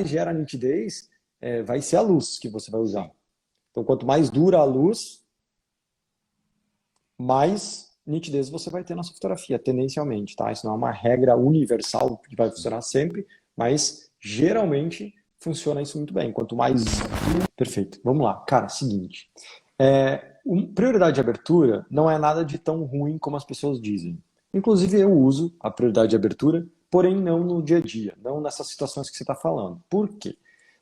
gera nitidez vai ser a luz que você vai usar. Então, quanto mais dura a luz, mais nitidez você vai ter na sua fotografia, tendencialmente, tá? Isso não é uma regra universal que vai funcionar sempre, mas geralmente funciona isso muito bem. Quanto mais... Perfeito. Vamos lá. Cara, seguinte. Prioridade de abertura não é nada de tão ruim como as pessoas dizem. Inclusive, eu uso a prioridade de abertura, porém não no dia a dia, não nessas situações que você está falando. Por quê?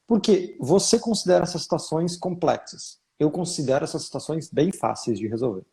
Porque você considera essas situações complexas. Eu considero essas situações bem fáceis de resolver.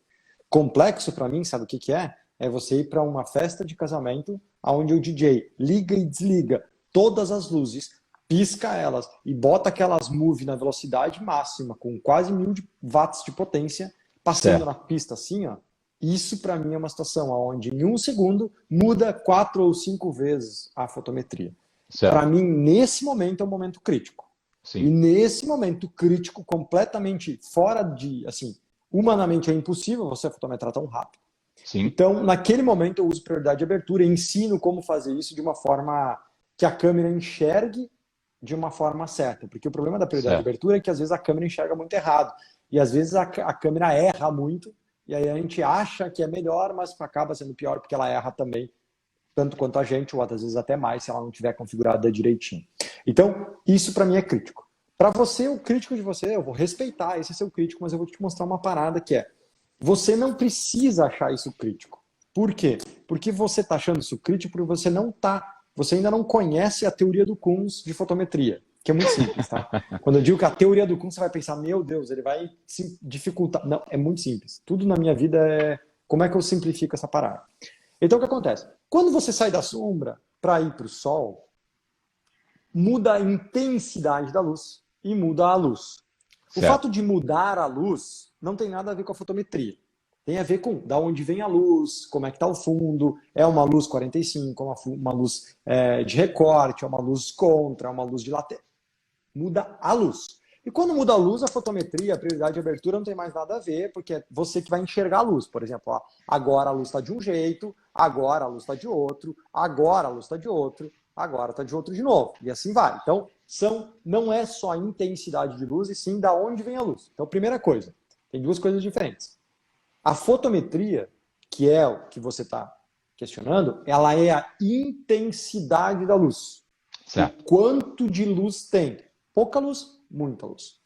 Complexo para mim, sabe o que é? É você ir para uma festa de casamento onde o DJ liga e desliga todas as luzes, pisca elas e bota aquelas move na velocidade máxima, com quase 1000 watts de potência, passando na pista assim, ó. Isso para mim é uma situação onde em 1 segundo muda 4 ou 5 vezes a fotometria. Para mim, nesse momento é um momento crítico. Sim. E nesse momento crítico, completamente fora de, assim, humanamente é impossível você fotometrar tão rápido. Sim. Então, naquele momento eu uso prioridade de abertura e ensino como fazer isso de uma forma que a câmera enxergue de uma forma certa. Porque o problema da prioridade de abertura é que às vezes a câmera enxerga muito errado. E às vezes a câmera erra muito e aí a gente acha que é melhor, mas acaba sendo pior porque ela erra também, tanto quanto a gente, ou às vezes até mais, se ela não tiver configurada direitinho. Então, isso para mim é crítico. Para você, o crítico de você, eu vou respeitar, esse é seu crítico, mas eu vou te mostrar uma parada que é, você não precisa achar isso crítico. Por quê? Porque você está achando isso crítico porque você ainda não conhece a teoria do Kunz de fotometria, que é muito simples, tá? Quando eu digo que a teoria do Kunz, você vai pensar, meu Deus, ele vai dificultar. Não, é muito simples. Tudo na minha vida é como é que eu simplifico essa parada. Então, o que acontece? Quando você sai da sombra para ir para o sol, muda a intensidade da luz e muda a luz. O fato de mudar a luz não tem nada a ver com a fotometria. Tem a ver com da onde vem a luz, como é que está o fundo, é uma luz 45, uma luz de recorte, é uma luz contra, é uma luz de lateral. Muda a luz. E quando muda a luz, a fotometria, a prioridade de abertura não tem mais nada a ver, porque é você que vai enxergar a luz. Por exemplo, ó, agora a luz está de um jeito, agora a luz está de outro, agora a luz está de outro, agora está de outro de novo. E assim vai. Então, não é só a intensidade de luz, e sim da onde vem a luz. Então, primeira coisa, tem duas coisas diferentes. A fotometria, que é o que você está questionando, ela é a intensidade da luz. Certo. O quanto de luz tem. Pouca luz, muita luz.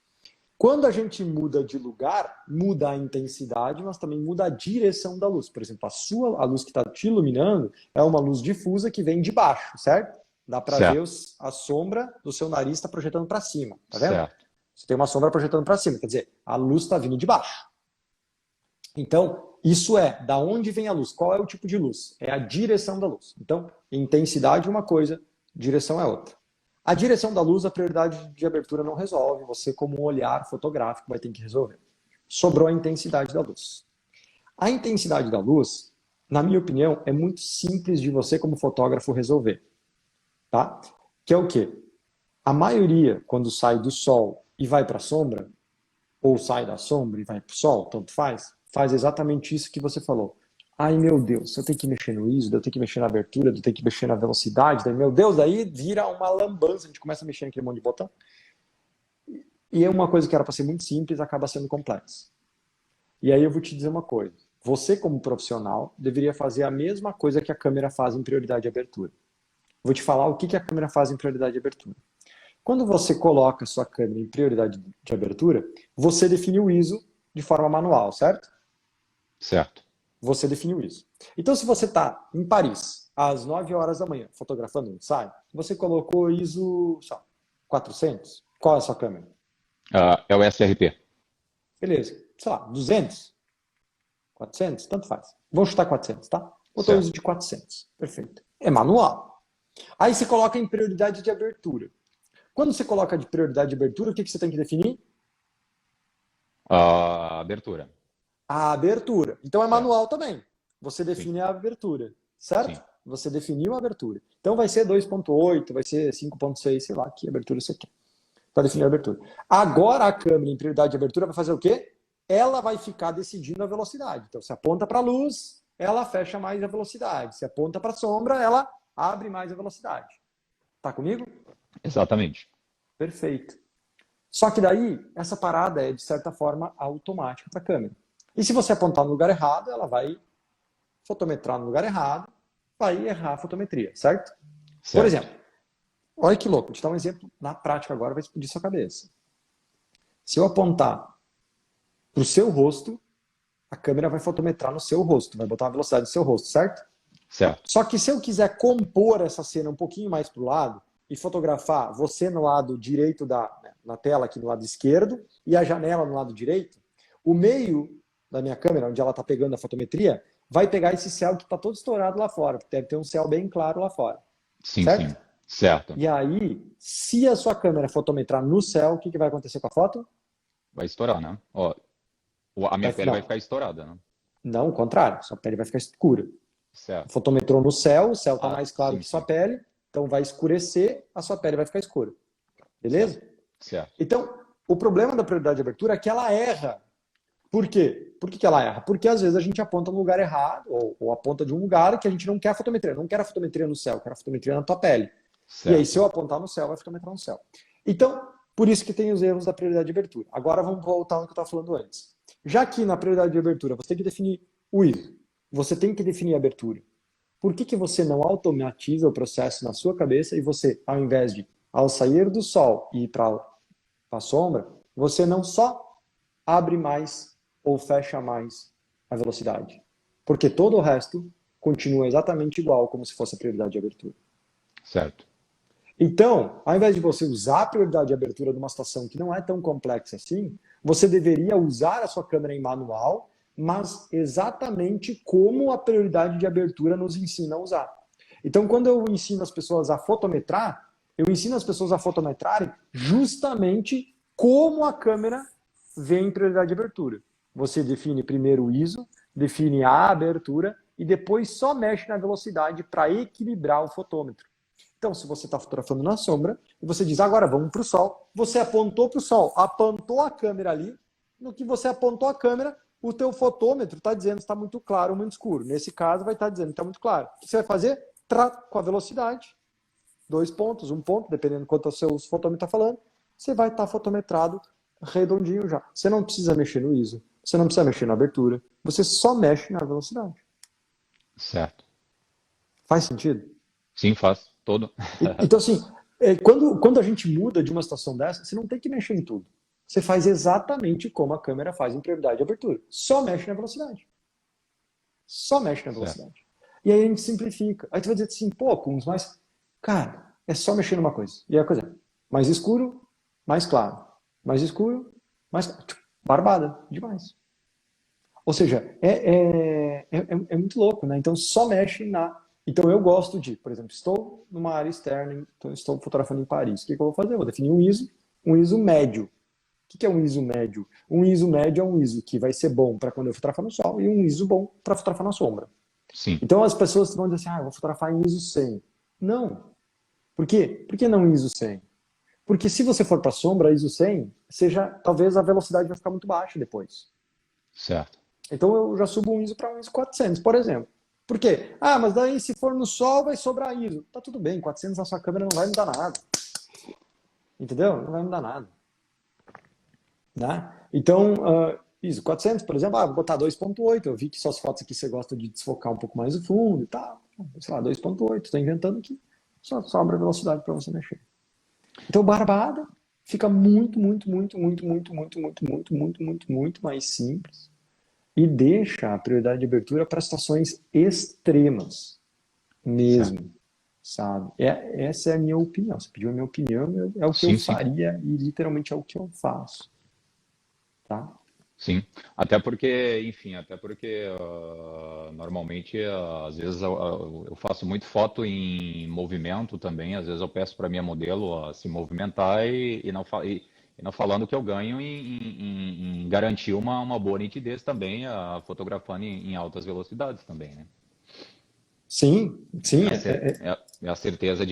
Quando a gente muda de lugar, muda a intensidade, mas também muda a direção da luz. Por exemplo, a luz que está te iluminando é uma luz difusa que vem de baixo, certo? Dá para ver a sombra do seu nariz está projetando para cima, tá vendo? Certo. Você tem uma sombra projetando para cima, quer dizer, a luz está vindo de baixo. Então, isso é da onde vem a luz. Qual é o tipo de luz? É a direção da luz. Então, intensidade é uma coisa, direção é outra. A direção da luz, a prioridade de abertura não resolve. Você, como um olhar fotográfico, vai ter que resolver. Sobrou a intensidade da luz. A intensidade da luz, na minha opinião, é muito simples de você, como fotógrafo, resolver. Tá? Que é o quê? A maioria, quando sai do sol e vai para a sombra, ou sai da sombra e vai para o sol, tanto faz exatamente isso que você falou. Ai, meu Deus, eu tenho que mexer no ISO, eu tenho que mexer na abertura, eu tenho que mexer na velocidade, daí, meu Deus, daí vira uma lambança, a gente começa a mexer naquele monte de botão. E é uma coisa que era para ser muito simples, acaba sendo complexa. E aí eu vou te dizer uma coisa. Você, como profissional, deveria fazer a mesma coisa que a câmera faz em prioridade de abertura. Vou te falar o que a câmera faz em prioridade de abertura. Quando você coloca a sua câmera em prioridade de abertura, você define o ISO de forma manual, certo? Certo. Você definiu isso. Então, se você está em Paris, às 9 horas da manhã, fotografando um ensaio, você colocou ISO 400. Qual é a sua câmera? É o SRP. Beleza. Sei lá, 200? 400? Tanto faz. Vamos chutar 400, tá? Botou o ISO de 400. Perfeito. É manual. Aí você coloca em prioridade de abertura. Quando você coloca de prioridade de abertura, o que você tem que definir? A abertura. A abertura. Então é manual também. Você define a abertura, certo? Sim. Você definiu a abertura. Então vai ser 2.8, vai ser 5.6, sei lá que abertura você quer. Para definir a abertura. Agora a câmera em prioridade de abertura vai fazer o quê? Ela vai ficar decidindo a velocidade. Então se aponta para a luz, ela fecha mais a velocidade. Se aponta para a sombra, ela abre mais a velocidade. Tá comigo? Exatamente. Perfeito. Só que daí, essa parada é, de certa forma, automática para a câmera. E se você apontar no lugar errado, ela vai fotometrar no lugar errado, vai errar a fotometria, certo? Por Certo. exemplo, olha que louco, vou te dar um exemplo na prática agora, vai explodir sua cabeça. Se eu apontar para o seu rosto, a câmera vai fotometrar no seu rosto, vai botar a velocidade do seu rosto, certo? Certo. Só que se eu quiser compor essa cena um pouquinho mais para o lado e fotografar você no lado direito na tela, aqui no lado esquerdo, e a janela no lado direito, o meio da minha câmera, onde ela está pegando a fotometria, vai pegar esse céu que está todo estourado lá fora, porque deve ter um céu bem claro lá fora, Sim, certo? sim. Certo. E aí, se a sua câmera fotometrar no céu, o que vai acontecer com a foto? Vai estourar, né? Ó, a minha pele vai Não, ficar estourada, né? não, o contrário, sua pele vai ficar escura. Certo. Fotometrou no céu, o céu está Ah, mais claro sim, que sua sim. pele, então vai escurecer, a sua pele vai ficar escura. Certo. Beleza? Certo. Então, o problema da prioridade de abertura é que ela erra. Por quê? Por que ela erra? Porque às vezes a gente aponta no lugar errado, ou aponta de um lugar que a gente não quer a fotometria. Não quero a fotometria no céu, quero a fotometria na tua pele. E aí, se Certo. eu apontar no céu, vai fotometrar no céu. Então, por isso que tem os erros da prioridade de abertura. Agora vamos voltar no que eu estava falando antes. Já que na prioridade de abertura você tem que definir o ISO, você tem que definir a abertura. Por que você não automatiza o processo na sua cabeça e você, ao invés de, ao sair do sol e ir para a sombra, você não só abre mais ou fecha mais a velocidade? Porque todo o resto continua exatamente igual como se fosse a prioridade de abertura. Certo. Então, ao invés de você usar a prioridade de abertura numa situação que não é tão complexa assim, você deveria usar a sua câmera em manual, mas exatamente como a prioridade de abertura nos ensina a usar. Então, quando eu ensino as pessoas a fotometrar, eu ensino as pessoas a fotometrarem justamente como a câmera vê em prioridade de abertura. Você define primeiro o ISO, define a abertura e depois só mexe na velocidade para equilibrar o fotômetro. Então, se você está fotografando na sombra e você diz, agora vamos para o sol, você apontou para o sol, apontou a câmera ali, no que você apontou a câmera, o teu fotômetro está dizendo se está muito claro ou muito escuro. Nesse caso, vai estar dizendo que está muito claro. O que você vai fazer? Com a velocidade, 2 pontos, 1 ponto, dependendo do quanto o seu fotômetro está falando, você vai estar fotometrado redondinho já. Você não precisa mexer no ISO, você não precisa mexer na abertura, você só mexe na velocidade. Certo. Faz sentido? Sim, faz. Todo. Então, assim, quando a gente muda de uma situação dessa, você não tem que mexer em tudo. Você faz exatamente como a câmera faz em prioridade de abertura. Só mexe na velocidade. Só mexe na Certo. velocidade. E aí a gente simplifica. Aí tu vai dizer assim, pô, Kunz, mas, cara, é só mexer numa coisa. E aí a coisa é mais escuro, mais claro. Mais escuro, mais claro. Barbada, demais. Ou seja, é muito louco, né? Então só mexe na. Então eu gosto de, por exemplo, estou numa área externa, então estou fotografando em Paris. O que eu vou fazer? Eu vou definir um ISO médio. O que é um ISO médio? Um ISO médio é um ISO que vai ser bom para quando eu fotografar no sol e um ISO bom para fotografar na sombra. Sim. Então as pessoas vão dizer assim, eu vou fotografar em ISO 100. Não. Por quê? Por que não ISO 100? Porque se você for para a sombra, ISO 100, talvez a velocidade vai ficar muito baixa depois. Certo. Então eu já subo um ISO para um ISO 400, por exemplo. Por quê? Mas daí se for no sol vai sobrar ISO. Tá tudo bem, 400 na sua câmera não vai mudar nada. Entendeu? Não vai mudar nada. Né? Então, ISO 400, por exemplo, vou botar 2.8. Eu vi que suas fotos aqui você gosta de desfocar um pouco mais o fundo e tal. Sei lá, 2.8. Estou inventando aqui. Só sobra velocidade para você mexer. Então, barbada fica muito, muito, muito, muito, muito, muito, muito, muito, muito, muito, muito mais simples. E deixa a prioridade de abertura para situações extremas mesmo, Certo. sabe? Essa é a minha opinião. Você pediu a minha opinião, é o que eu Sim, sim. faria e literalmente é o que eu faço, tá? Sim, até porque, enfim, normalmente, às vezes eu faço muito foto em movimento também, às vezes eu peço para minha modelo se movimentar e não falando que eu ganho em garantir uma boa nitidez também, fotografando em altas velocidades também, né? Sim, sim, É a certeza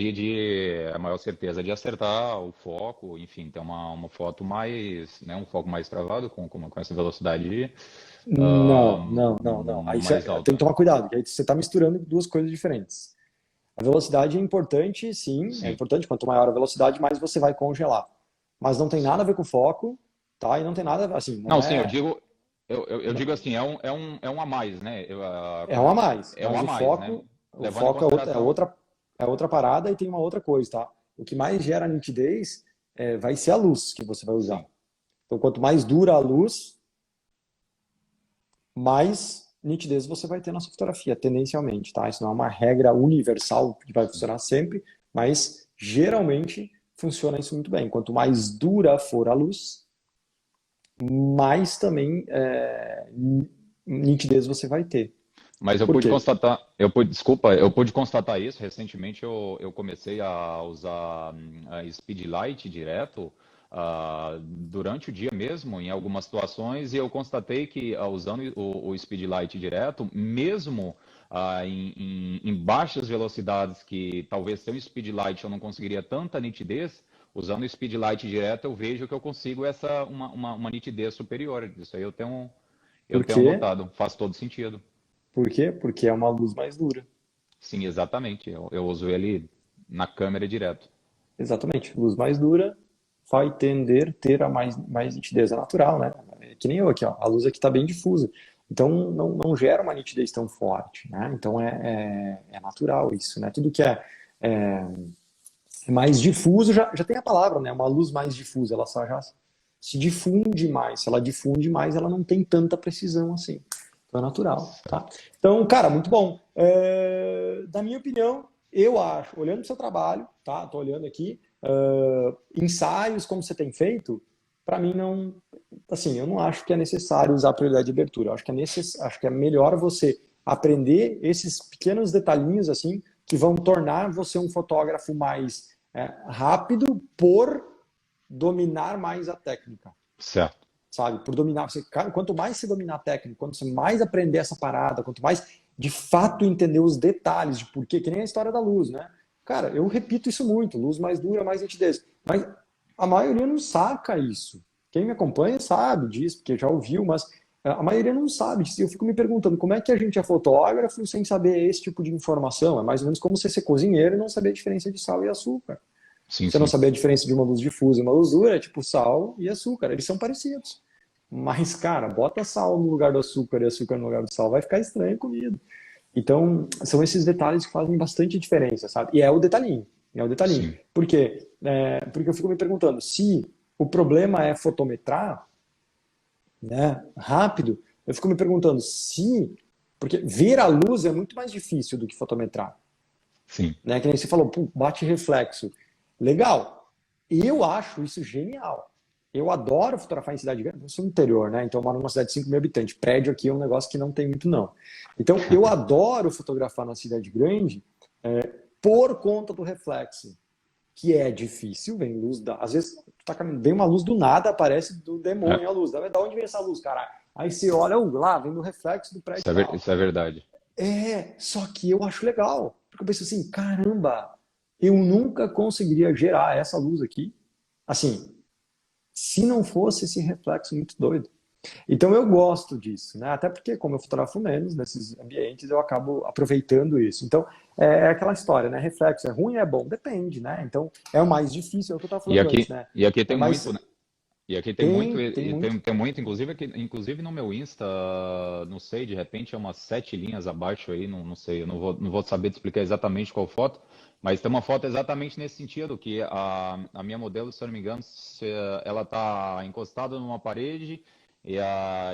a maior certeza de acertar o foco, enfim, ter uma foto mais, né, um foco mais travado com essa velocidade não. Aí você mais tem que alta. tomar cuidado, que aí você está misturando duas coisas diferentes. A velocidade é importante, sim, é Sim, importante. Quanto maior a velocidade, mais você vai congelar. Mas não tem nada a sim. ver com foco, tá? E não tem nada, assim, não Não, sim, é. eu digo assim, é um a mais, né? É um a mais, É um mas a mais, né? o Levando em foco consideração, é outra parada e tem uma outra coisa, tá? O que mais gera nitidez vai ser a luz que você vai usar. sim. Então, quanto mais dura a luz, mais nitidez você vai ter na sua fotografia, tendencialmente, tá? Isso não é uma regra universal que vai Sim. funcionar sempre, mas geralmente funciona isso muito bem. Quanto mais dura for a luz, mais também nitidez você vai ter. Mas eu Por pude quê? constatar, desculpa, eu pude constatar isso. Recentemente eu comecei a usar a Speedlight direto durante o dia mesmo, em algumas situações, e eu constatei que usando o Speedlight direto, mesmo em baixas velocidades, que talvez sem o Speedlight eu não conseguiria tanta nitidez, usando o Speedlight direto eu vejo que eu consigo uma nitidez superior. Isso aí eu Por tenho quê? notado, faz todo sentido. Por quê? Porque é uma luz mais dura. Sim, exatamente. Eu uso ele na câmera direto. Exatamente. Luz mais dura vai tender a ter a mais nitidez. É natural, né? É que nem eu aqui, ó. A luz aqui está bem difusa. Então, não gera uma nitidez tão forte, né? Então, é natural isso, né? Tudo que é mais difuso, já tem a palavra, né? Uma luz mais difusa, ela só já se difunde mais. Se ela difunde mais, ela não tem tanta precisão assim. Então, é natural, tá? Certo. Então, cara, muito bom. Da minha opinião, eu acho, olhando para o seu trabalho, tá? Tô olhando aqui, ensaios como você tem feito, para mim não, assim, eu não acho que é necessário usar a prioridade de abertura. Eu acho que acho que é melhor você aprender esses pequenos detalhinhos assim que vão tornar você um fotógrafo mais rápido por dominar mais a técnica, Certo. sabe? Por dominar, quanto mais você dominar a técnica, quanto você mais aprender essa parada, quanto mais de fato entender os detalhes de porquê, que nem a história da luz, né? Cara, eu repito isso muito, luz mais dura, mais nitidez. Mas a maioria não saca isso. Quem me acompanha sabe disso, porque já ouviu, mas a maioria não sabe disso. Eu fico me perguntando como é que a gente é fotógrafo sem saber esse tipo de informação. É mais ou menos como você ser cozinheiro e não saber a diferença de sal e açúcar. Sim, Você não sim. saber a diferença de uma luz difusa e uma luz dura, é tipo sal e açúcar. Eles são parecidos. Mas, cara, bota sal no lugar do açúcar e açúcar no lugar do sal, vai ficar estranho a comida. Então, são esses detalhes que fazem bastante diferença, sabe? E é o detalhinho. É o detalhinho. Sim. Por quê? Porque eu fico me perguntando, se o problema é fotometrar, né, rápido, eu fico me perguntando se... Porque ver a luz é muito mais difícil do que fotometrar. Sim. Né? Que nem você falou, bate reflexo. Legal. Eu acho isso genial. Eu adoro fotografar em cidade grande. Eu sou no interior, né? Então eu moro numa cidade de 5 mil habitantes. Prédio aqui é um negócio que não tem muito, não. Então eu adoro fotografar na cidade grande por conta do reflexo, que é difícil. Vem luz da. Às vezes vem uma luz do nada, aparece do É, demônio a luz. Da onde vem essa luz, cara? Aí você olha, lá, vem do reflexo do prédio e tal. isso é verdade. Só que eu acho legal. Porque eu penso assim, caramba, eu nunca conseguiria gerar essa luz aqui. Assim, se não fosse esse reflexo muito doido. Então eu gosto disso, né? Até porque, como eu fotografo menos nesses ambientes, eu acabo aproveitando isso. Então, é aquela história, né? Reflexo é ruim, é bom? Depende, né? Então, é o mais difícil, é o que eu estava falando antes, né? E aqui É tem muito, né? mais. E aqui tem muito, Tem muito. tem muito, inclusive no meu Insta, não sei, de repente é umas 7 linhas abaixo aí, não sei, eu não vou saber te explicar exatamente qual foto, mas tem uma foto exatamente nesse sentido, que a minha modelo, se eu não me engano, ela tá encostada numa parede e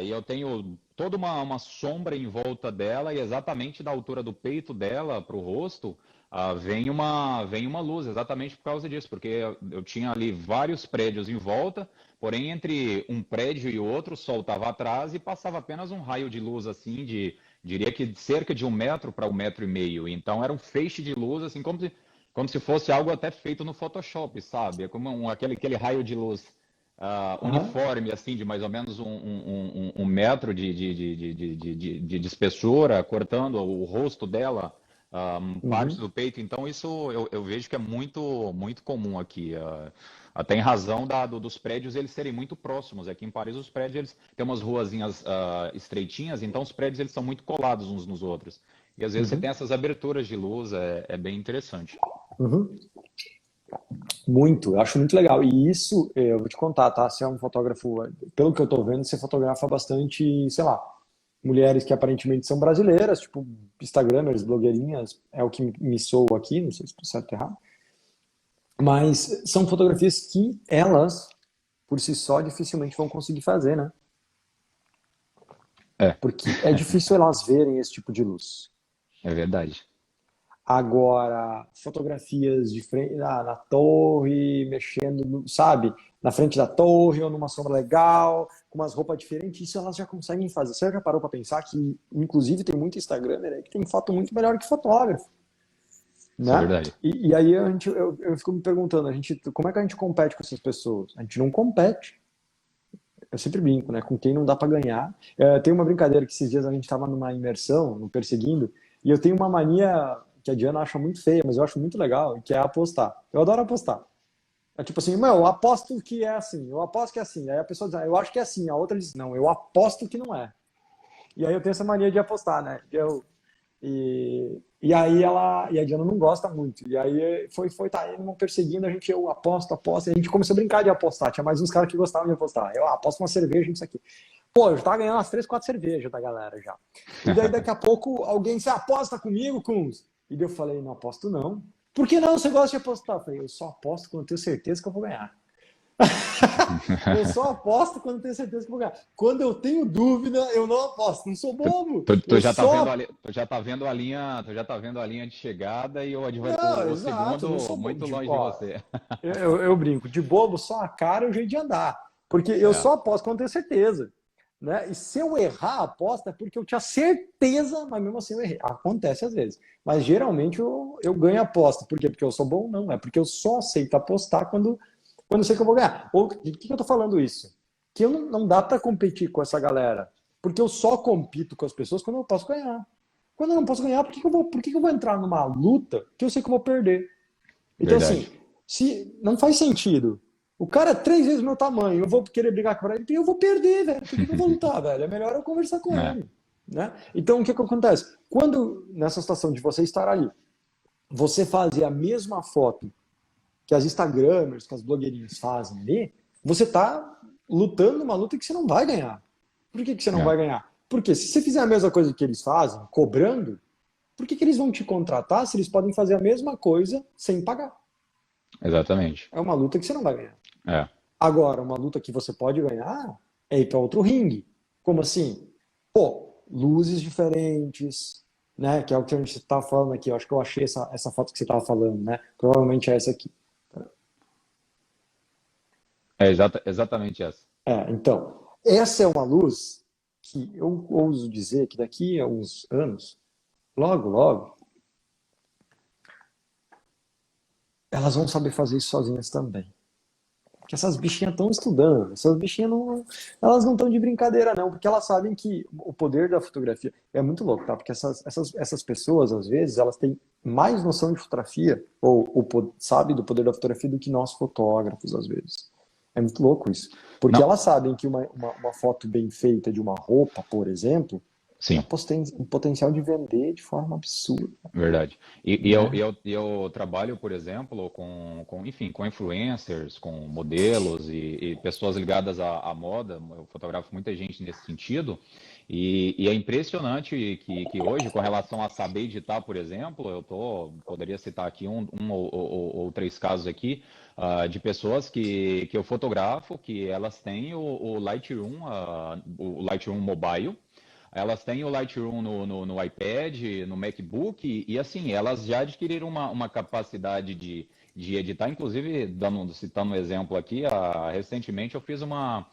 eu tenho toda uma sombra em volta dela e exatamente da altura do peito dela para o rosto, vem uma luz, exatamente por causa disso, porque eu tinha ali vários prédios em volta. Porém, entre um prédio e outro, o sol estava atrás e passava apenas um raio de luz, assim, diria que de cerca de 1 metro para 1,5 metro. Então, era um feixe de luz, assim, como se fosse algo até feito no Photoshop, sabe? É como aquele raio de luz Aham, uniforme, assim, de mais ou menos 1 metro de espessura, cortando o rosto dela, parte uhum. do peito. Então, isso eu vejo que é muito comum aqui. Até em razão dos prédios eles serem muito próximos. Aqui em Paris os prédios eles têm umas ruazinhas estreitinhas, então os prédios eles são muito colados uns nos outros. E às vezes você tem essas aberturas de luz, é bem interessante. Uhum. Muito, eu acho muito legal. E isso, eu vou te contar, tá? Você é um fotógrafo, pelo que eu tô vendo, você fotografa bastante, sei lá, mulheres que aparentemente são brasileiras, tipo Instagramers, blogueirinhas, é o que me soa aqui, não sei se estou certo ou errado. Mas são fotografias que elas, por si só, dificilmente vão conseguir fazer, né? É, Porque é difícil elas verem esse tipo de luz. é verdade. Agora, fotografias de frente na torre, mexendo, sabe? Na frente da torre ou numa sombra legal, com umas roupas diferentes, isso elas já conseguem fazer. Você já parou para pensar que, inclusive, tem muito Instagramer aí que tem foto muito melhor que fotógrafo, Isso é né? verdade. E aí eu fico me perguntando, como é que a gente compete com essas pessoas? A gente não compete. Eu sempre brinco, né? Com quem não dá para ganhar. Tem uma brincadeira que esses dias a gente estava numa imersão, no Perseguindo, e eu tenho uma mania que a Diana acha muito feia, mas eu acho muito legal, que é apostar. Eu adoro apostar. É tipo assim, meu, eu aposto que é assim, eu aposto que é assim. Aí a pessoa diz, eu acho que é assim. A outra diz, não, eu aposto que não é. E aí eu tenho essa mania de apostar, né? E aí e a Diana não gosta muito. E aí tá aí não perseguindo, eu aposto, e a gente começou a brincar de apostar. Tinha mais uns caras que gostavam de apostar. Eu aposto uma cerveja, isso aqui. Pô, eu já tava ganhando umas 3, 4 cervejas da galera já. E daí daqui a pouco alguém se aposta comigo, Kunz. E daí eu falei, não aposto não. Por que não? Você gosta de apostar? Eu falei, eu só aposto quando eu tenho certeza que eu vou ganhar. Eu só aposto quando eu tenho certeza que eu vou ganhar. Quando eu tenho dúvida, eu não aposto. Não sou bobo. Tu Eu já tá vendo só. ali, tu já tá vendo a linha, tu já tá vendo a linha de chegada e Não, o exato. Eu não segundo sou bobo. muito longe de Ó, você. eu brinco. De bobo, só a cara e o jeito de andar. Porque eu É, só aposto quando eu tenho certeza. Né? E se eu errar a aposta é porque eu tinha certeza, mas mesmo assim eu errei. Acontece às vezes. Mas geralmente eu ganho a aposta. Por quê? Porque eu sou bom? Não. É porque eu só aceito apostar quando eu sei que eu vou ganhar. Ou de que eu tô falando isso? Que eu não dá para competir com essa galera. Porque eu só compito com as pessoas quando eu posso ganhar. Quando eu não posso ganhar, por que que eu vou entrar numa luta que eu sei que eu vou perder? Então, verdade. assim, se não faz sentido. O cara é 3 vezes o meu tamanho, eu vou querer brigar com ele, eu vou perder, velho. Por que que eu vou lutar, velho? É melhor eu conversar com É, ele. Né? Então, o que que acontece? Quando, nessa situação de você estar ali, você fazer a mesma foto que as Instagramers, que as blogueirinhas fazem ali, você está lutando uma luta que você não vai ganhar. Por que que você não é, vai ganhar? Porque se você fizer a mesma coisa que eles fazem, cobrando, por que que eles vão te contratar se eles podem fazer a mesma coisa sem pagar? exatamente. É uma luta que você não vai ganhar. É, Agora, uma luta que você pode ganhar é ir para outro ringue. Como assim? Pô, luzes diferentes, né? Que é o que a gente estava falando aqui. Eu acho que eu achei essa foto que você estava falando, né? Provavelmente é essa aqui. exatamente essa. Então, essa é uma luz que eu ouso dizer que daqui a uns anos, logo, logo, elas vão saber fazer isso sozinhas também. Porque essas bichinhas estão estudando, essas bichinhas não, elas não estão de brincadeira não, porque elas sabem que o poder da fotografia é muito louco, tá? Porque essas pessoas, às vezes, elas têm mais noção de fotografia, sabe do poder da fotografia do que nós fotógrafos, às vezes. É muito louco isso. Porque Não, elas sabem que uma foto bem feita de uma roupa, por exemplo, tem sim. um potencial de vender de forma absurda, Verdade. né? Eu trabalho, por exemplo, enfim, com influencers, com modelos e pessoas ligadas à moda. Eu fotografo muita gente nesse sentido. E é impressionante que hoje, com relação a saber editar, por exemplo, poderia citar aqui ou três casos aqui, de pessoas que eu fotografo, que elas têm o Lightroom, o Lightroom Mobile. Elas têm o Lightroom no iPad, no MacBook, e assim, elas já adquiriram uma capacidade de editar, inclusive, citando um exemplo aqui, recentemente eu fiz uma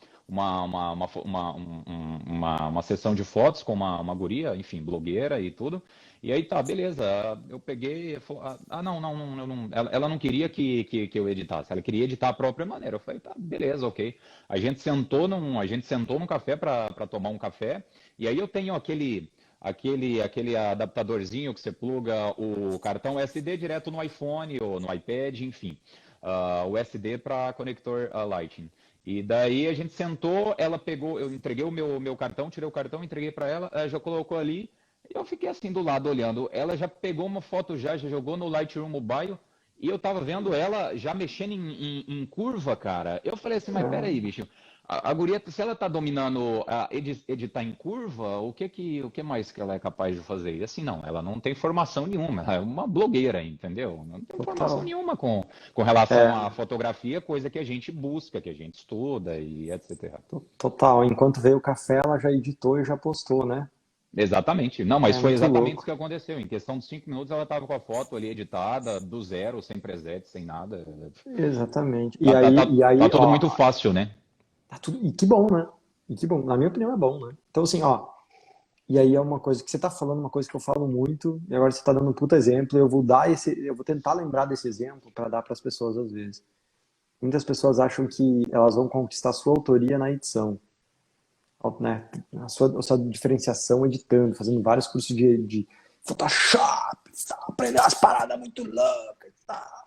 sessão de fotos com uma guria, enfim, blogueira e tudo, e aí tá, beleza, eu peguei e falou, não, ela não queria que eu editasse, ela queria editar a própria maneira, eu falei, tá, beleza, ok. A gente sentou num café para tomar um café, e aí eu tenho aquele adaptadorzinho que você pluga o cartão SD direto no iPhone ou no iPad, enfim, o SD para conector Lightning. E daí a gente sentou, ela pegou, eu entreguei o meu cartão, tirei o cartão, entreguei para ela, ela já colocou ali. Eu fiquei assim do lado olhando. Ela já pegou uma foto já jogou no Lightroom Mobile e eu tava vendo ela já mexendo em curva, cara. Eu falei assim, mas peraí, bicho. A guria, se ela tá dominando editar em curva, o que mais que ela é capaz de fazer? E assim, não, ela não tem formação nenhuma, ela é uma blogueira, entendeu? Não tem formação Total. nenhuma com relação à É, fotografia, coisa que a gente busca, que a gente estuda e etc. total. Enquanto veio o café, ela já editou e já postou, né? Exatamente. Não, mas É foi muito exatamente isso louco. que aconteceu. Em questão de 5 minutos, ela estava com a foto ali editada, do zero, sem preset, sem nada. Exatamente. Tá, tá, E tá aí, tudo muito ó, fácil, né? tá tudo. E que bom, né? E que bom. Na minha opinião é bom, né? Então, assim, ó. E aí é uma coisa que você tá falando, uma coisa que eu falo muito, e agora você tá dando um puta exemplo, eu vou tentar lembrar desse exemplo para dar para as pessoas às vezes. Muitas pessoas acham que elas vão conquistar sua autoria na edição, né? A sua diferenciação editando, fazendo vários cursos de Photoshop, aprender umas paradas muito loucas, tá?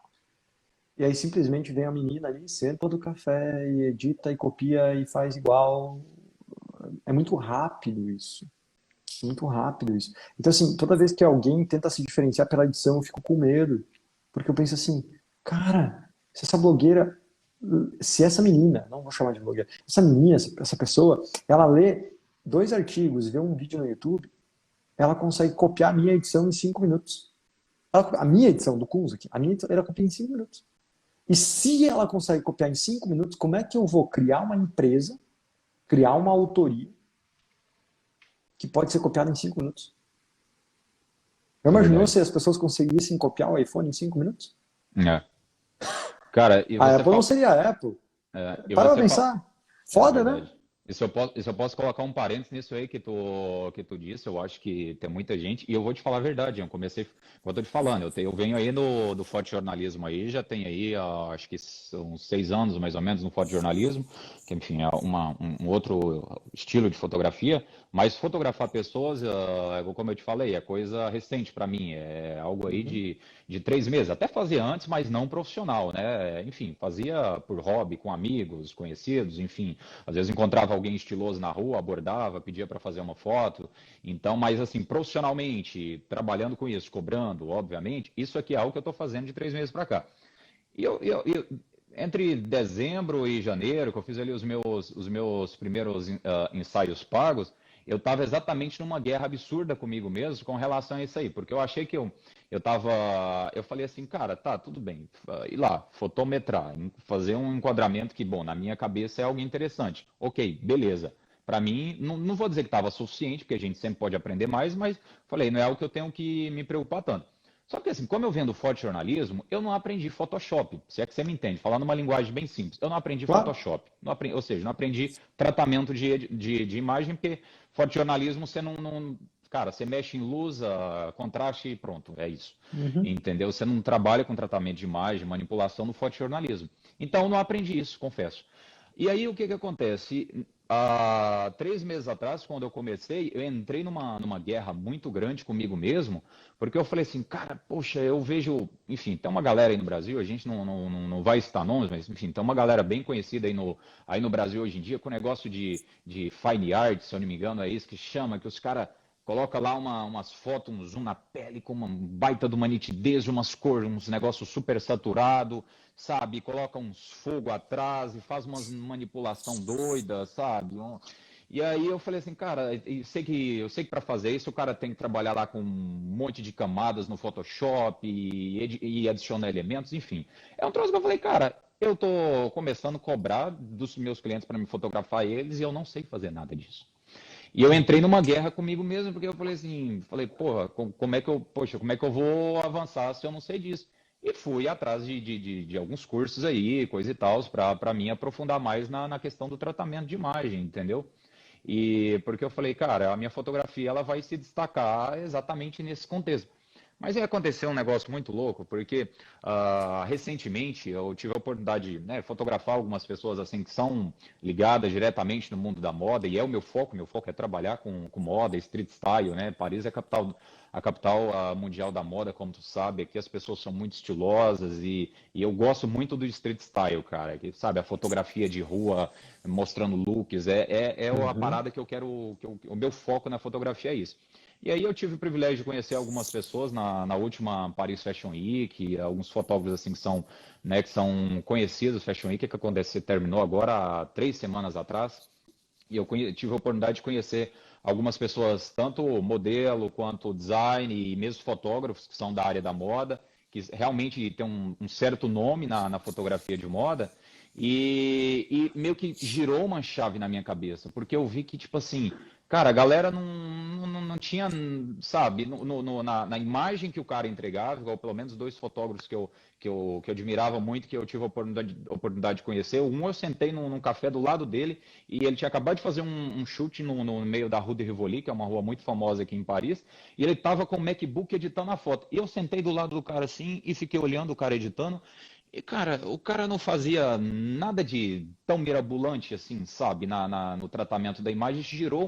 E aí simplesmente vem a menina ali, senta do café e edita e copia e faz igual. É muito rápido isso. Muito rápido isso. Então, assim, toda vez que alguém tenta se diferenciar pela edição, eu fico com medo. Porque eu penso assim, cara, se essa blogueira, se essa menina, não vou chamar de blogueira, essa menina, essa pessoa, ela lê 2 artigos, vê um vídeo no YouTube, ela consegue copiar a minha edição em 5 minutos. A minha edição do Kunz aqui, a minha edição, ela copia em 5 minutos. E se ela consegue copiar em 5 minutos, como é que eu vou criar uma empresa, criar uma autoria que pode ser copiada em 5 minutos? Já É imaginou verdade. se as pessoas conseguissem copiar o iPhone em 5 minutos? É. Cara, A Apple não seria a Apple. e Para pra você fala. pensar. É Foda, né? verdade. E se eu posso colocar um parênteses nisso aí que tu disse, eu acho que tem muita gente, e eu vou te falar a verdade, eu comecei, como eu tô te falando, eu venho aí do fotojornalismo aí, já tem aí, acho que são 6 anos mais ou menos no fotojornalismo, que enfim, é um outro estilo de fotografia, mas fotografar pessoas, como eu te falei, é coisa recente para mim, é algo aí Uhum. de 3 meses, até fazia antes, mas não profissional, né? Enfim, fazia por hobby, com amigos, conhecidos, enfim. Às vezes encontrava alguém estiloso na rua, abordava, pedia para fazer uma foto. Então, mas assim, profissionalmente, trabalhando com isso, cobrando, obviamente, isso aqui é algo que eu estou fazendo de 3 meses para cá. E entre dezembro e janeiro, que eu fiz ali os meus primeiros ensaios pagos, eu estava exatamente numa guerra absurda comigo mesmo com relação a isso aí, porque eu achei que eu falei assim, cara, tá, tudo bem, ir lá, fotometrar, fazer um enquadramento que, bom, na minha cabeça é algo interessante. Ok, beleza. Para mim, não vou dizer que estava suficiente, porque a gente sempre pode aprender mais, mas falei, não é algo que eu tenho que me preocupar tanto. Só que assim, como eu vendo fotojornalismo, eu não aprendi Photoshop, se é que você me entende, falando uma linguagem bem simples. Eu não aprendi Claro. Photoshop, ou seja, não aprendi tratamento de imagem, porque fotojornalismo você cara, você mexe em luz, contraste e pronto, é isso. Uhum. Entendeu? Você não trabalha com tratamento de imagem, manipulação no fotojornalismo. Então eu não aprendi isso, confesso. E aí o que que acontece? Há 3 meses atrás, quando eu comecei, eu entrei numa guerra muito grande comigo mesmo, porque eu falei assim, cara, poxa, eu vejo, enfim, tem uma galera aí no Brasil, a gente não vai citar nomes, mas enfim, tem uma galera bem conhecida aí no Brasil hoje em dia, com negócio de fine art, se eu não me engano, é isso que chama, que os caras colocam lá umas fotos, um zoom na pele com uma baita de uma nitidez, umas cores, uns negócios super saturados, sabe? Coloca uns fogo atrás e faz umas manipulação doida, sabe? E aí eu falei assim, cara, eu sei que para fazer isso o cara tem que trabalhar lá com um monte de camadas no Photoshop e adicionar elementos, enfim. É um troço que eu falei, cara, eu tô começando a cobrar dos meus clientes para me fotografar eles e eu não sei fazer nada disso. E eu entrei Uhum. numa guerra comigo mesmo, porque eu falei assim, porra, como é que eu vou avançar se eu não sei disso? E fui atrás de alguns cursos aí, coisa e tal, para mim aprofundar mais na questão do tratamento de imagem, entendeu? E porque eu falei, cara, a minha fotografia ela vai se destacar exatamente nesse contexto. Mas aí aconteceu um negócio muito louco, porque recentemente eu tive a oportunidade de, né, fotografar algumas pessoas assim que são ligadas diretamente no mundo da moda, e é o meu foco é trabalhar com moda, street style, né? Paris é a capital mundial da moda, como tu sabe, aqui as pessoas são muito estilosas e eu gosto muito do street style, cara, que sabe, a fotografia de rua mostrando looks, é a Uhum. parada que eu quero, o meu foco na fotografia é isso. E aí eu tive o privilégio de conhecer algumas pessoas na última Paris Fashion Week, alguns fotógrafos assim que são, né, que são conhecidos Fashion Week, que acontece, terminou agora há 3 semanas atrás. E eu tive a oportunidade de conhecer algumas pessoas, tanto modelo quanto design e mesmo fotógrafos que são da área da moda, que realmente tem um certo nome na fotografia de moda. E meio que girou uma chave na minha cabeça, porque eu vi que, tipo assim, cara, a galera não tinha, sabe, na imagem que o cara entregava, igual pelo menos dois fotógrafos que eu admirava muito, que eu tive a oportunidade de conhecer. Um eu sentei num café do lado dele e ele tinha acabado de fazer um shoot no meio da Rue de Rivoli, que é uma rua muito famosa aqui em Paris, e ele estava com o MacBook editando a foto. E eu sentei do lado do cara assim e fiquei olhando o cara editando. E, cara, o cara não fazia nada de tão mirabolante assim, sabe, no tratamento da imagem. Isso girou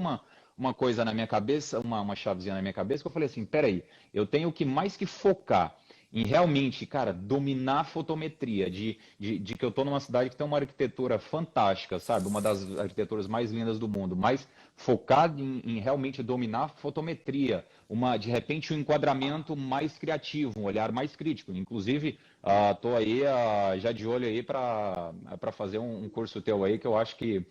uma coisa na minha cabeça, uma chavezinha na minha cabeça, que eu falei assim, peraí, eu tenho que mais que focar em realmente, cara, dominar a fotometria, de que eu estou numa cidade que tem uma arquitetura fantástica, sabe? Uma das arquiteturas mais lindas do mundo, mas focado em realmente dominar a fotometria, de repente um enquadramento mais criativo, um olhar mais crítico. Inclusive, estou aí já de olho aí para fazer um curso teu aí que eu acho que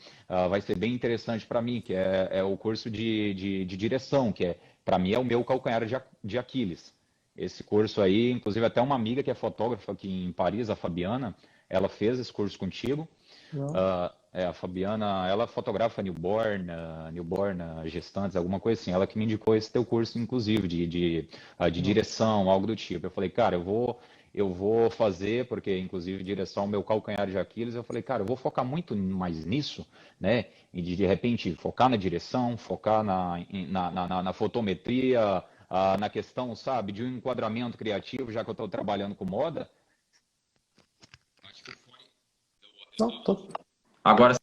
vai ser bem interessante para mim, que é o curso de direção, que para mim é o meu calcanhar de Aquiles. Esse curso aí, inclusive até uma amiga que é fotógrafa aqui em Paris, a Fabiana, ela fez esse curso contigo. A Fabiana, ela fotografa newborn, gestantes, alguma coisa assim. Ela que me indicou esse teu curso, inclusive, de direção, algo do tipo. Eu falei, cara, eu vou fazer, porque inclusive direção é o meu calcanhar de Aquiles. Eu falei, cara, eu vou focar muito mais nisso, né? E de repente focar na direção, focar na fotometria, na questão, sabe, de um enquadramento criativo, já que eu estou trabalhando com moda. Acho que o fone. Não, tô... Agora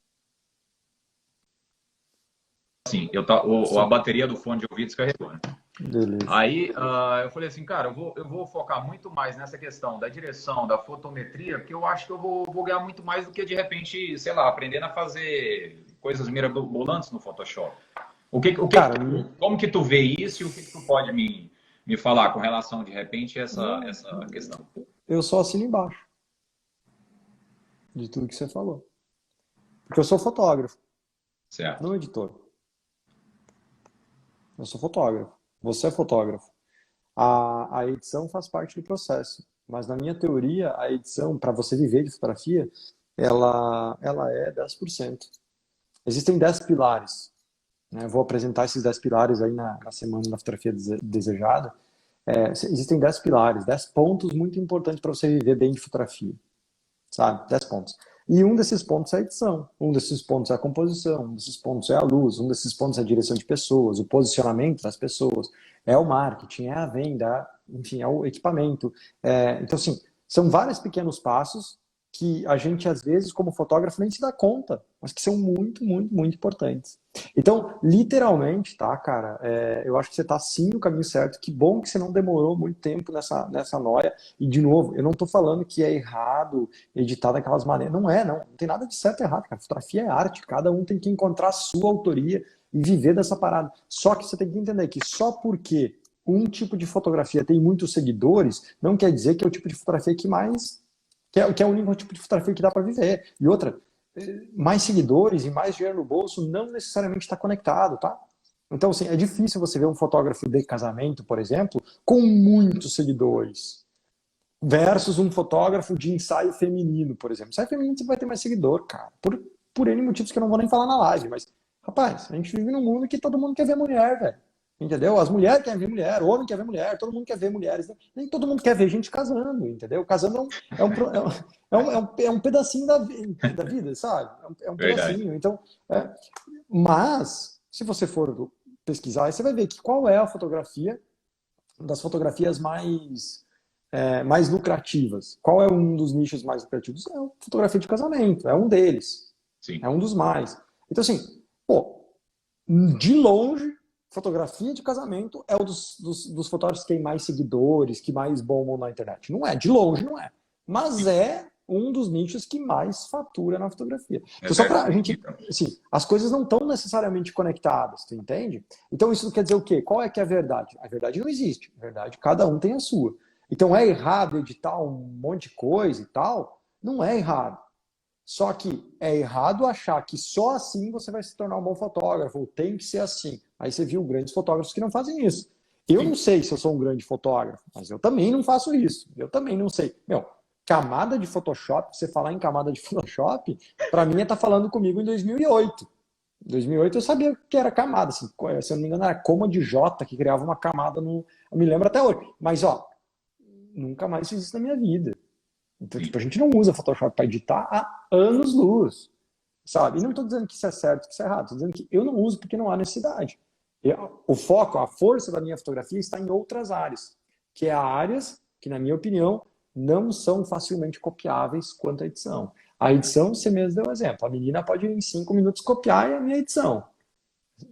sim, a bateria do fone de ouvido descarregou, né? Beleza. Aí eu falei assim, cara, eu vou focar muito mais nessa questão da direção, da fotometria, porque eu acho que eu vou ganhar muito mais do que de repente, sei lá, aprendendo a fazer coisas mirabolantes no Photoshop. Cara, como que tu vê isso e o que tu pode me falar com relação, de repente, essa questão? Eu só assino embaixo de tudo que você falou. Porque eu sou fotógrafo, Certo. não editor. Eu sou fotógrafo. Você é fotógrafo. A edição faz parte do processo. Mas na minha teoria, a edição, para você viver de fotografia, ela é 10%. Existem 10 pilares. Né? Vou apresentar esses 10 pilares aí na semana da fotografia desejada. Existem 10 pilares, 10 pontos muito importantes para você viver bem de fotografia. Sabe? 10 pontos. E um desses pontos é a edição, um desses pontos é a composição, um desses pontos é a luz, um desses pontos é a direção de pessoas, o posicionamento das pessoas, é o marketing, é a venda, enfim, é o equipamento. Então, assim, são vários pequenos passos que a gente, às vezes, como fotógrafo, nem se dá conta, mas que são muito, muito, muito importantes. Então, literalmente, tá, cara, eu acho que você tá sim no caminho certo. Que bom que você não demorou muito tempo nessa noia. E, de novo, eu não tô falando que é errado editar daquelas maneiras. Não tem nada de certo e errado, cara. Fotografia é arte, cada um tem que encontrar a sua autoria e viver dessa parada. Só que você tem que entender que só porque um tipo de fotografia tem muitos seguidores, não quer dizer que é o tipo de fotografia que é o único tipo de fotografia que dá para viver. E outra, mais seguidores e mais dinheiro no bolso não necessariamente está conectado, tá? Então, assim, é difícil você ver um fotógrafo de casamento, por exemplo, com muitos seguidores, versus um fotógrafo de ensaio feminino, por exemplo. Ensaio feminino você vai ter mais seguidor, cara, por N motivos que eu não vou nem falar na live, mas, rapaz, a gente vive num mundo que todo mundo quer ver mulher, velho. Entendeu? As mulheres querem ver mulher, o homem quer ver mulher, todo mundo quer ver mulheres. Nem todo mundo quer ver gente casando, entendeu? Casando é um pedacinho da vida, sabe? É um pedacinho. Então, mas, se você for pesquisar, aí você vai ver que qual é a fotografia das fotografias mais lucrativas. Qual é um dos nichos mais lucrativos? É a fotografia de casamento, é um deles. Sim. É um dos mais. Então, assim, de longe, fotografia de casamento é um dos fotógrafos que tem mais seguidores, que mais bombam na internet. Não é, de longe não é. Mas é um dos nichos que mais fatura na fotografia. Então, só para a gente, assim, as coisas não estão necessariamente conectadas, tu entende? Então, isso quer dizer o quê? Qual é que é a verdade? A verdade não existe. A verdade, cada um tem a sua. Então, é errado editar um monte de coisa e tal? Não é errado. Só que é errado achar que só assim você vai se tornar um bom fotógrafo, ou tem que ser assim. Aí você viu grandes fotógrafos que não fazem isso. Eu não sei se eu sou um grande fotógrafo, mas eu também não faço isso. Eu também não sei. Meu, camada de Photoshop, você falar em camada de Photoshop, para mim é estar falando comigo em 2008. Em 2008 eu sabia que era camada. Assim, se eu não me engano, era Coma de J que criava uma camada no... Eu me lembro até hoje. Mas, ó, nunca mais fiz isso na minha vida. Então, tipo, a gente não usa Photoshop para editar há anos-luz, sabe? E não estou dizendo que isso é certo, que isso é errado. Estou dizendo que eu não uso porque não há necessidade. O foco, a força da minha fotografia está em outras áreas, que é áreas que, na minha opinião, não são facilmente copiáveis quanto à edição. A edição, você mesmo deu um exemplo. A menina pode em 5 minutos copiar a minha edição,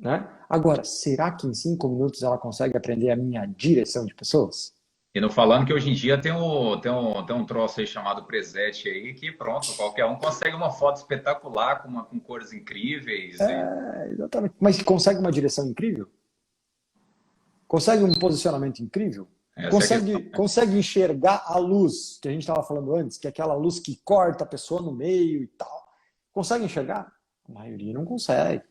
né? Agora, será que em 5 minutos ela consegue aprender a minha direção de pessoas? E não falando que hoje em dia tem um troço aí chamado preset aí, que pronto, qualquer um consegue uma foto espetacular com cores incríveis. Exatamente. Mas consegue uma direção incrível? Consegue um posicionamento incrível? Consegue enxergar a luz, que a gente estava falando antes, que é aquela luz que corta a pessoa no meio e tal. Consegue enxergar? A maioria não consegue.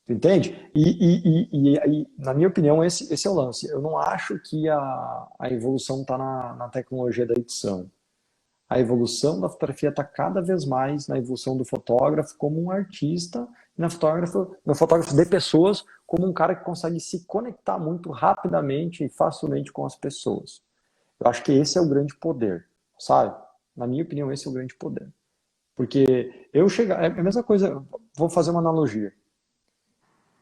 Entende? E na minha opinião, esse é o lance. Eu não acho que a evolução está na tecnologia da edição. A evolução da fotografia está cada vez mais na evolução do fotógrafo como um artista, e no fotógrafo de pessoas como um cara que consegue se conectar muito rapidamente e facilmente com as pessoas. Eu acho que esse é o grande poder, sabe? Na minha opinião, esse é o grande poder. Porque é a mesma coisa, vou fazer uma analogia.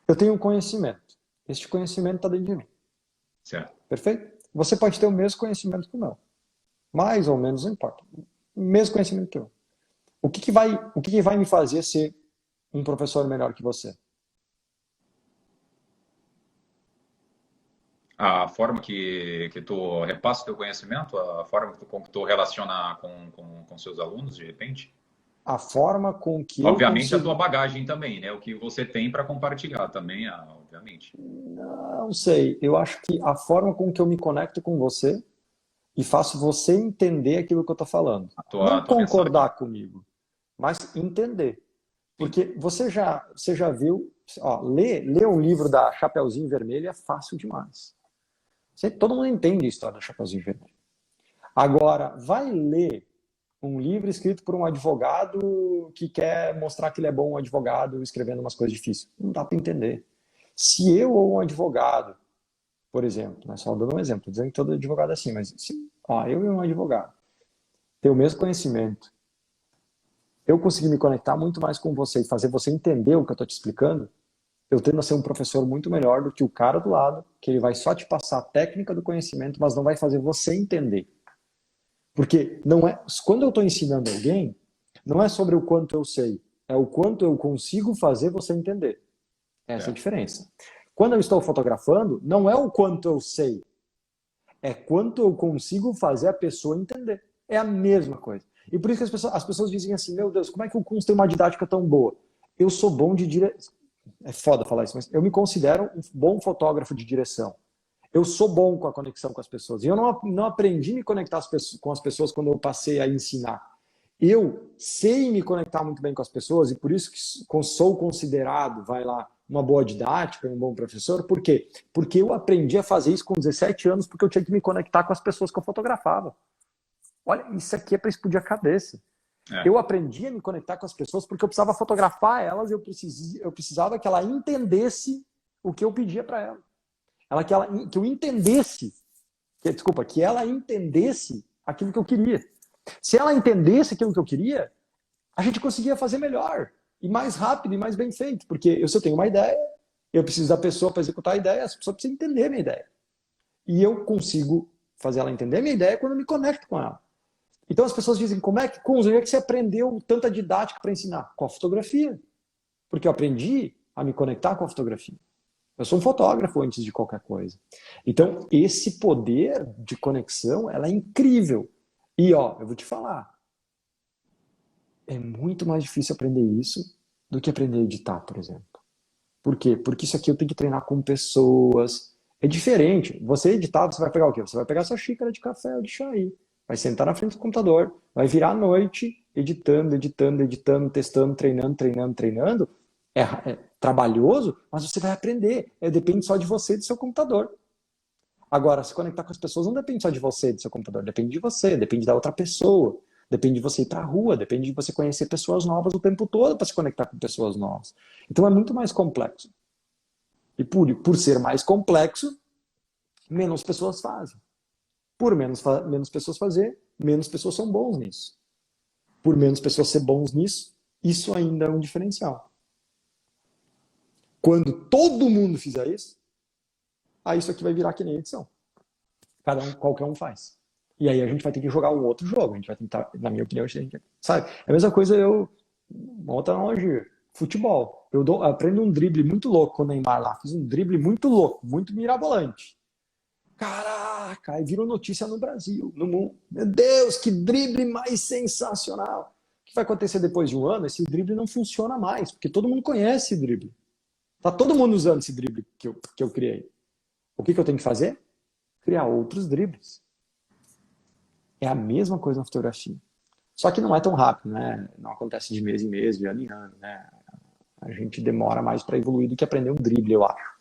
Eu tenho um conhecimento. Este conhecimento está dentro de mim. Certo. Perfeito? Você pode ter o mesmo conhecimento que o meu. Mais ou menos, não importa. O mesmo conhecimento que eu. O que vai me fazer ser um professor melhor que você? A forma que tu repassa o teu conhecimento, a forma que tu relaciona com seus alunos, de repente? A forma com que obviamente eu consigo... a tua bagagem também, né? O que você tem para compartilhar também, obviamente. Não sei. Eu acho que a forma com que eu me conecto com você e faço você entender aquilo que eu estou falando. Não concordar mensagem comigo, mas entender. Porque você já viu... Ó, ler um livro da Chapeuzinho Vermelho é fácil demais. Todo mundo entende a história da Chapeuzinho Vermelho. Agora, vai ler um livro escrito por um advogado que quer mostrar que ele é bom um advogado escrevendo umas coisas difíceis. Não dá para entender. Se eu ou um advogado, por exemplo, né, só dando um exemplo, dizendo que todo advogado é assim, mas eu e um advogado ter o mesmo conhecimento, eu conseguir me conectar muito mais com você e fazer você entender o que eu estou te explicando, eu tendo a ser um professor muito melhor do que o cara do lado, que ele vai só te passar a técnica do conhecimento, mas não vai fazer você entender. Porque não é, quando eu estou ensinando alguém, não é sobre o quanto eu sei, é o quanto eu consigo fazer você entender. Essa é a diferença. Quando eu estou fotografando, não é o quanto eu sei, é quanto eu consigo fazer a pessoa entender. É a mesma coisa. E por isso que as pessoas dizem assim, meu Deus, como é que o Kunz tem uma didática tão boa? Eu sou bom de direção. É foda falar isso, mas eu me considero um bom fotógrafo de direção. Eu sou bom com a conexão com as pessoas. E eu não aprendi a me conectar com as pessoas quando eu passei a ensinar. Eu sei me conectar muito bem com as pessoas e por isso que sou considerado, uma boa didática, um bom professor. Por quê? Porque eu aprendi a fazer isso com 17 anos porque eu tinha que me conectar com as pessoas que eu fotografava. Olha, isso aqui é para explodir a cabeça. Eu aprendi a me conectar com as pessoas porque eu precisava fotografar elas e eu precisava que ela entendesse o que eu pedia para ela. Que eu entendesse, que ela entendesse aquilo que eu queria. Se ela entendesse aquilo que eu queria, a gente conseguia fazer melhor, e mais rápido, e mais bem feito, porque se eu tenho uma ideia, eu preciso da pessoa para executar a ideia, essa pessoa precisa entender a minha ideia. E eu consigo fazer ela entender a minha ideia quando eu me conecto com ela. Então as pessoas dizem, onde é que você aprendeu tanta didática para ensinar? Com a fotografia. Porque eu aprendi a me conectar com a fotografia. Eu sou um fotógrafo antes de qualquer coisa. Então, esse poder de conexão, ela é incrível. E, eu vou te falar, É muito mais difícil aprender isso do que aprender a editar, por exemplo. Por quê? Porque isso aqui eu tenho que treinar com pessoas. É diferente. Você editar, você vai pegar o quê? Você vai pegar sua xícara de café ou de chá aí. Vai sentar na frente do computador, vai virar à noite editando, editando, editando, testando, treinando, treinando, treinando. É trabalhoso, mas você vai aprender. Depende só de você e do seu computador. Agora, se conectar com as pessoas não depende só de você e do seu computador, depende de você, depende da outra pessoa, depende de você ir para a rua, depende de você conhecer pessoas novas o tempo todo para se conectar com pessoas novas. Então é muito mais complexo. E por ser mais complexo, menos pessoas fazem. Por menos pessoas fazer, menos pessoas são bons nisso. Por menos pessoas ser bons nisso, isso ainda é um diferencial. Quando todo mundo fizer isso, aí isso aqui vai virar que nem edição. Qualquer um faz. E aí a gente vai ter que jogar um outro jogo. A gente vai tentar, na minha opinião, sabe? É a mesma coisa uma outra analogia. Futebol. Aprendo um drible muito louco com o Neymar lá. Fiz um drible muito louco, muito mirabolante. Caraca, aí virou notícia no Brasil, no mundo. Meu Deus, que drible mais sensacional. O que vai acontecer depois de um ano? Esse drible não funciona mais, porque todo mundo conhece esse drible. Tá todo mundo usando esse drible que eu criei. O que eu tenho que fazer? Criar outros dribles. É a mesma coisa na fotografia. Só que não é tão rápido, né? Não acontece de mês em mês, de ano em ano, né? A gente demora mais para evoluir do que aprender um drible, eu acho.